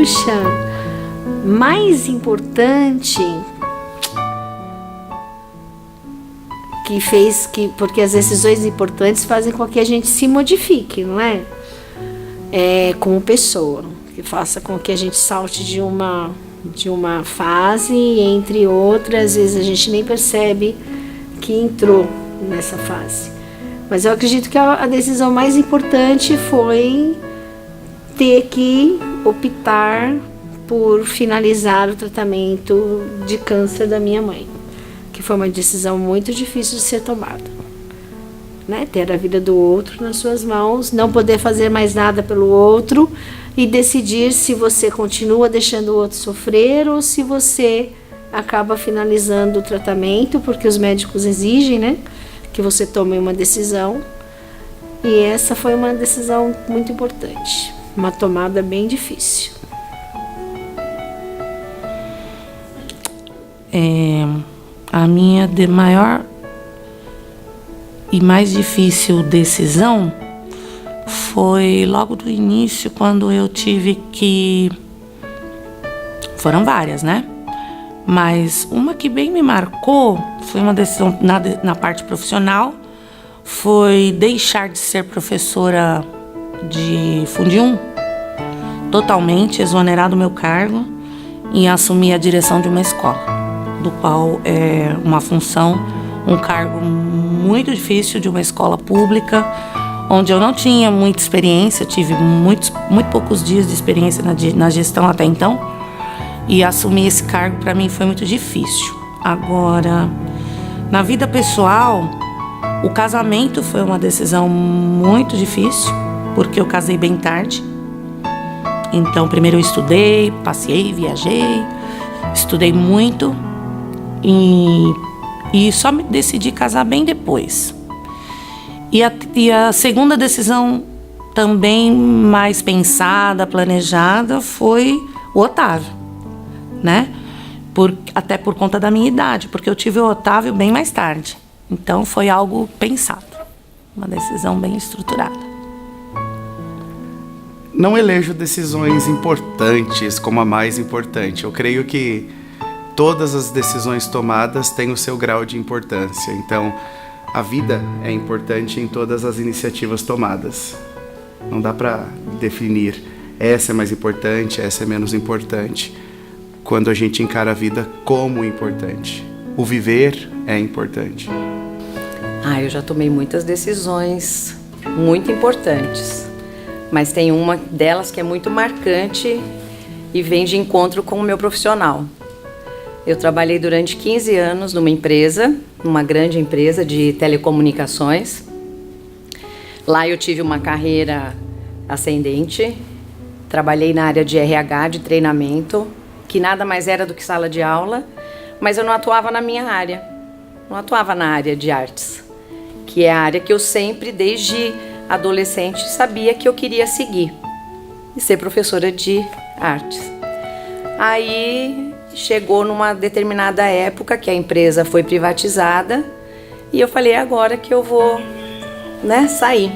puxa, mais importante que fez que, porque as decisões importantes fazem com que a gente se modifique, não é? Como pessoa, que faça com que a gente salte de uma fase e entre outras, às vezes a gente nem percebe que entrou nessa fase. Mas eu acredito que a decisão mais importante foi ter que optar por finalizar o tratamento de câncer da minha mãe, que foi uma decisão muito difícil de ser tomada, né? Ter a vida do outro nas suas mãos, não poder fazer mais nada pelo outro e decidir se você continua deixando o outro sofrer ou se você acaba finalizando o tratamento, porque os médicos exigem, né, que você tome uma decisão. E essa foi uma decisão muito importante, uma tomada bem difícil. A minha maior e mais difícil decisão foi logo do início, quando eu tive que... Foram várias, né? Mas uma que bem me marcou foi uma decisão na parte profissional, foi deixar de ser professora de Fundi 1, totalmente exonerar do meu cargo e assumir a direção de uma escola, do qual é uma função, um cargo muito difícil de uma escola pública, onde eu não tinha muita experiência, tive muito poucos dias de experiência na gestão até então, e assumir esse cargo para mim foi muito difícil. Agora, na vida pessoal, o casamento foi uma decisão muito difícil, porque eu casei bem tarde. Então, primeiro eu estudei, passei, viajei, estudei muito e só me decidi casar bem depois. E a segunda decisão, também mais pensada, planejada, foi o Otávio, né? Até por conta da minha idade, porque eu tive o Otávio bem mais tarde. Então foi algo pensado, uma decisão bem estruturada. Não elejo decisões importantes como a mais importante. Eu creio que todas as decisões tomadas têm o seu grau de importância. Então, a vida é importante em todas as iniciativas tomadas. Não dá para definir essa é mais importante, essa é menos importante, quando a gente encara a vida como importante. O viver é importante. Eu já tomei muitas decisões muito importantes, mas tem uma delas que é muito marcante e vem de encontro com o meu profissional. Eu trabalhei durante 15 anos numa empresa, numa grande empresa de telecomunicações. Lá eu tive uma carreira ascendente, trabalhei na área de RH, de treinamento, que nada mais era do que sala de aula, mas eu não atuava na minha área, não atuava na área de artes, que é a área que eu sempre, desde adolescente, sabia que eu queria seguir, e ser professora de artes. Aí chegou numa determinada época que a empresa foi privatizada e eu falei, agora que eu vou, sair.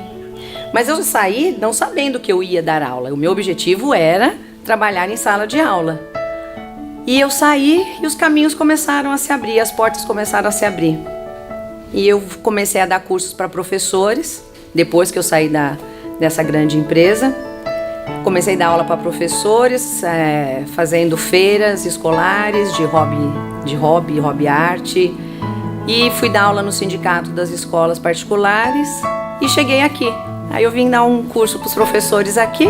Mas eu saí não sabendo que eu ia dar aula, o meu objetivo era trabalhar em sala de aula. E eu saí e os caminhos começaram a se abrir, as portas começaram a se abrir. E eu comecei a dar cursos para professores, depois que eu saí dessa grande empresa. Comecei a dar aula para professores, fazendo feiras escolares de hobby arte. E fui dar aula no sindicato das escolas particulares e cheguei aqui. Aí eu vim dar um curso para os professores aqui,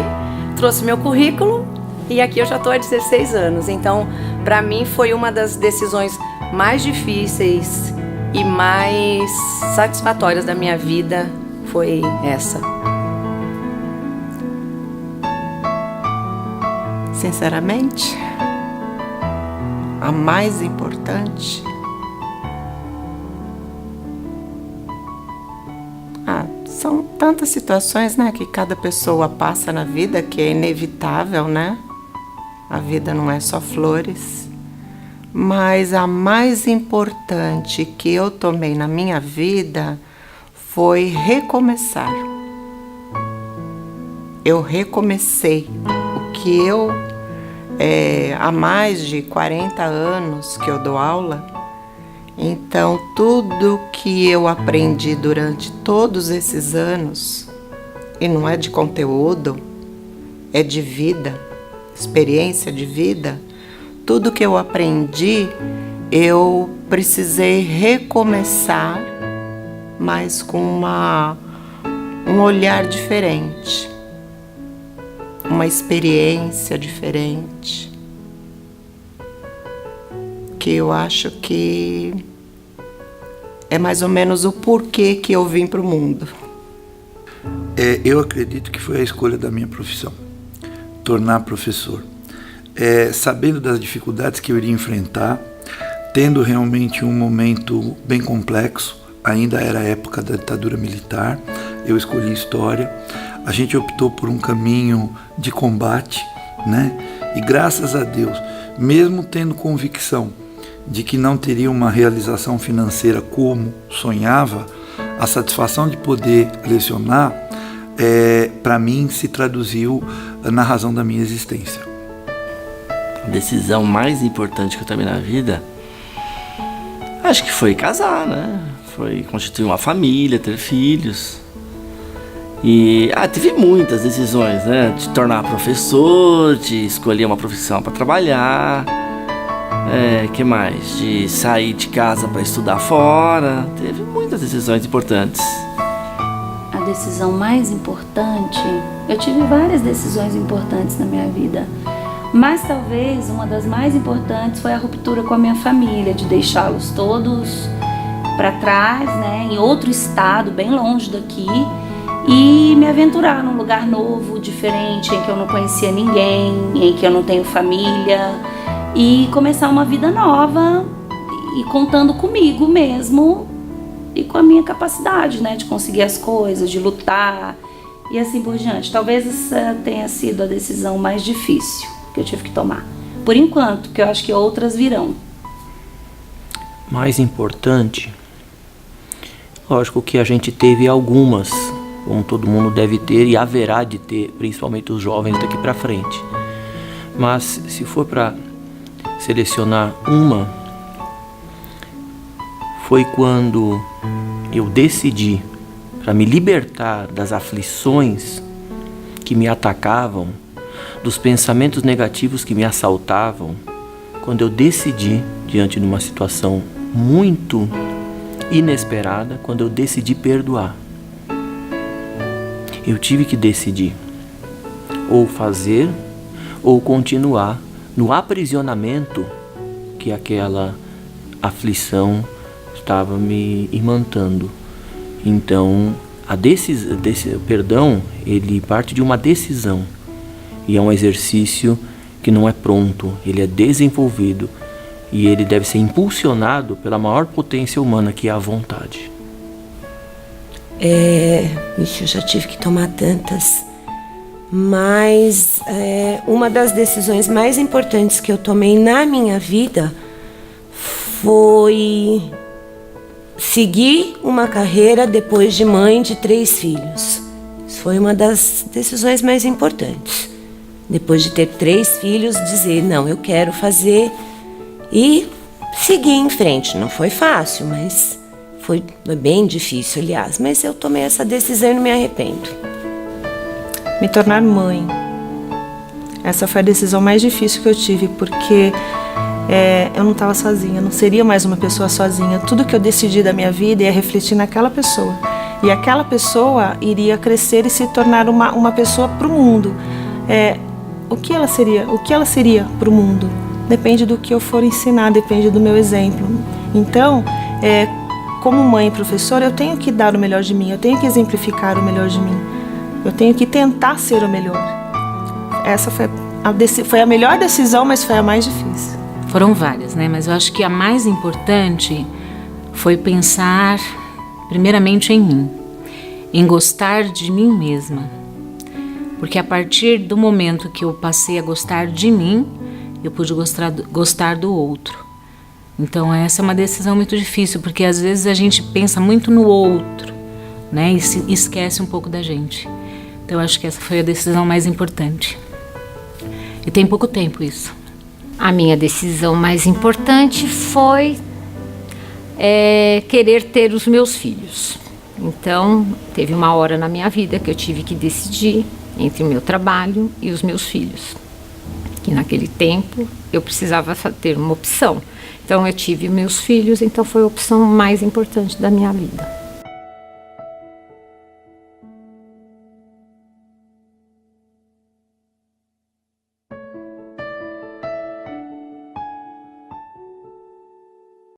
trouxe meu currículo. E aqui eu já estou há 16 anos, então para mim foi uma das decisões mais difíceis e mais satisfatórias da minha vida, foi essa. Sinceramente, a mais importante... São tantas situações, né, que cada pessoa passa na vida, que é inevitável, né? A vida não é só flores. Mas a mais importante que eu tomei na minha vida foi recomeçar. Eu recomecei o que eu há mais de 40 anos que eu dou aula, então tudo que eu aprendi durante todos esses anos, e não é de conteúdo, é de vida, experiência de vida, tudo que eu aprendi, eu precisei recomeçar, mas com um olhar diferente, uma experiência diferente, que eu acho que é mais ou menos o porquê que eu vim para o mundo. Eu acredito que foi a escolha da minha profissão, tornar professor. Sabendo das dificuldades que eu iria enfrentar, tendo realmente um momento bem complexo, ainda era a época da ditadura militar, eu escolhi História, a gente optou por um caminho de combate, né? E graças a Deus, mesmo tendo convicção de que não teria uma realização financeira como sonhava, a satisfação de poder lecionar, para mim, se traduziu na razão da minha existência. A decisão mais importante que eu tomei na vida, acho que foi casar, né? Foi constituir uma família, ter filhos. E teve muitas decisões, né? De tornar professor, de escolher uma profissão para trabalhar. Que mais? De sair de casa para estudar fora. Teve muitas decisões importantes. A decisão mais importante, eu tive várias decisões importantes na minha vida, mas talvez uma das mais importantes foi a ruptura com a minha família, de deixá-los todos para trás, né, em outro estado, bem longe daqui, e me aventurar num lugar novo, diferente, em que eu não conhecia ninguém, em que eu não tenho família, e começar uma vida nova e contando comigo mesmo e com a minha capacidade, né, de conseguir as coisas, de lutar e assim por diante. Talvez essa tenha sido a decisão mais difícil que eu tive que tomar. Por enquanto, que eu acho que outras virão. Mais importante, lógico que a gente teve algumas, como todo mundo deve ter e haverá de ter, principalmente os jovens daqui para frente. Mas se for para selecionar uma, foi quando eu decidi, para me libertar das aflições que me atacavam, dos pensamentos negativos que me assaltavam, quando eu decidi, diante de uma situação muito inesperada, quando eu decidi perdoar. Eu tive que decidir ou fazer ou continuar no aprisionamento que aquela aflição estava me imantando. Então, o perdão, ele parte de uma decisão e é um exercício que não é pronto, ele é desenvolvido e ele deve ser impulsionado pela maior potência humana, que é a vontade. Eu já tive que tomar tantas, mas uma das decisões mais importantes que eu tomei na minha vida foi seguir uma carreira depois de mãe de 3 filhos. Isso foi uma das decisões mais importantes. Depois de ter 3 filhos, dizer, não, eu quero fazer e seguir em frente. Não foi fácil, mas foi bem difícil, aliás. Mas eu tomei essa decisão e não me arrependo. Me tornar mãe. Essa foi a decisão mais difícil que eu tive, porque eu não estava sozinha, não seria mais uma pessoa sozinha. Tudo que eu decidi da minha vida ia refletir naquela pessoa. E aquela pessoa iria crescer e se tornar uma pessoa para o mundo. O que ela seria para o mundo? Depende do que eu for ensinar, depende do meu exemplo. Então, como mãe e professora, eu tenho que dar o melhor de mim, eu tenho que exemplificar o melhor de mim. Eu tenho que tentar ser o melhor. Essa foi a melhor decisão, mas foi a mais difícil. Foram várias, né? Mas eu acho que a mais importante foi pensar primeiramente em mim, em gostar de mim mesma. Porque a partir do momento que eu passei a gostar de mim, eu pude gostar do outro. Então essa é uma decisão muito difícil, porque às vezes a gente pensa muito no outro, né? E se esquece um pouco da gente. Então eu acho que essa foi a decisão mais importante. E tem pouco tempo isso. A minha decisão mais importante foi querer ter os meus filhos. Então, teve uma hora na minha vida que eu tive que decidir entre o meu trabalho e os meus filhos. E naquele tempo eu precisava ter uma opção. Então eu tive meus filhos, então foi a opção mais importante da minha vida.